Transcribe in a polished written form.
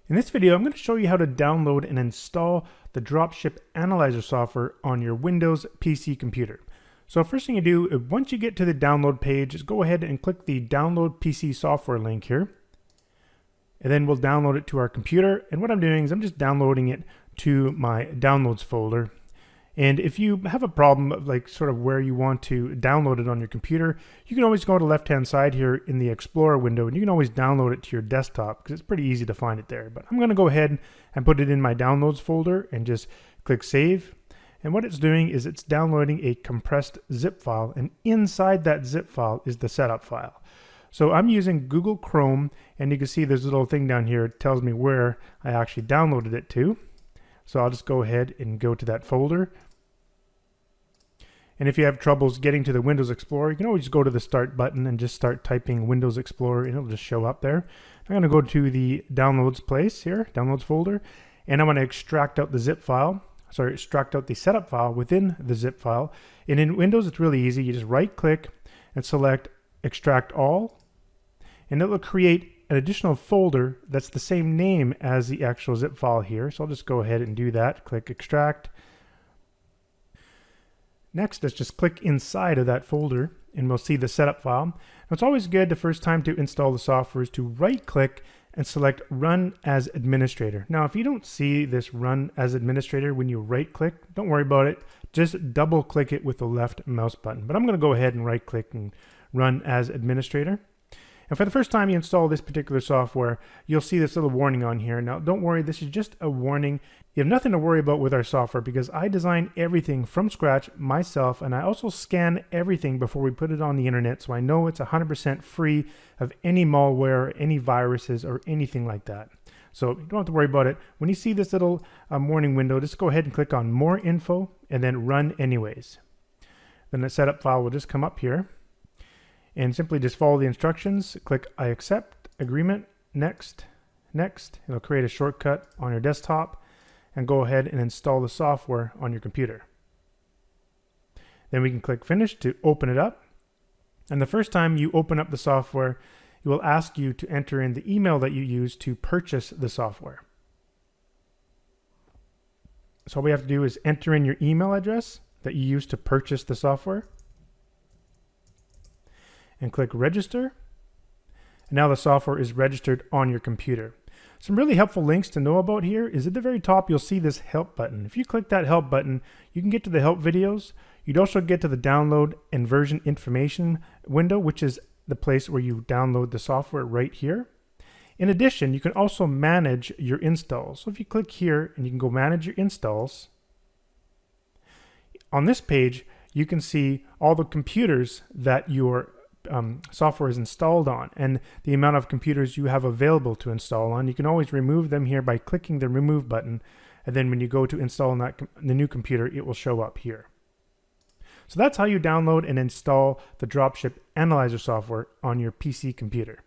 In this video, I'm going to show you how to download and install the Dropship Analyzer software on your Windows PC computer. So first thing you do, once you get to the download page, is go ahead and click the Download PC Software link here. And then we'll download it to our computer. And what I'm doing is I'm just downloading it to my Downloads folder. And if you have a problem of like sort of where you want to download it on your computer, you can always go to the left-hand side here in the Explorer window, and you can always download it to your desktop because it's pretty easy to find it there. But I'm going to go ahead and put it in my Downloads folder and just click Save. And what it's doing is it's downloading a compressed zip file, and inside that zip file is the setup file. So I'm using Google Chrome, and you can see there's a little thing down here. It tells me where I actually downloaded it to. So I'll just go ahead and go to that folder. And if you have troubles getting to the Windows Explorer, you can always go to the Start button and just start typing Windows Explorer, and it'll just show up there. I'm going to go to the Downloads place here, Downloads folder, and I'm going to extract out the zip file. Sorry, extract out the setup file within the zip file. And in Windows, it's really easy. You just right-click and select Extract All, and it will create an additional folder that's the same name as the actual zip file here. So I'll just go ahead and do that. Click Extract. Next, let's just click inside of that folder and we'll see the setup file. Now, it's always good the first time to install the software is to right-click and select Run as Administrator. Now, if you don't see this Run as Administrator when you right-click, don't worry about it. Just double-click it with the left mouse button. But I'm going to go ahead and right-click and Run as Administrator. And for the first time you install this particular software, you'll see this little warning on here. Now, don't worry, this is just a warning. You have nothing to worry about with our software because I design everything from scratch myself, and I also scan everything before we put it on the internet, so I know it's 100% free of any malware, any viruses, or anything like that. So you don't have to worry about it. When you see this little warning window, just go ahead and click on More Info and then Run Anyways. Then the setup file will just come up here. And simply just follow the instructions, click I accept, agreement, next, next. It'll create a shortcut on your desktop and go ahead and install the software on your computer. Then we can click finish to open it up. And the first time you open up the software, it will ask you to enter in the email that you use to purchase the software. So all we have to do is enter in your email address that you use to purchase the software. And click register. And now the software is registered on your computer. Some really helpful links to know about here is at the very top you'll see this help button. If you click that help button, you can get to the help videos. You'd also get to the download and version information window, which is the place where you download the software right here. In addition, you can also manage your installs. So if you click here and you can go manage your installs, on this page you can see all the computers that your software is installed on and the amount of computers you have available to install on. You can always remove them here by clicking the remove button, and then when you go to install on the new computer, it will show up here. So that's how you download and install the Dropship Analyzer software on your PC computer.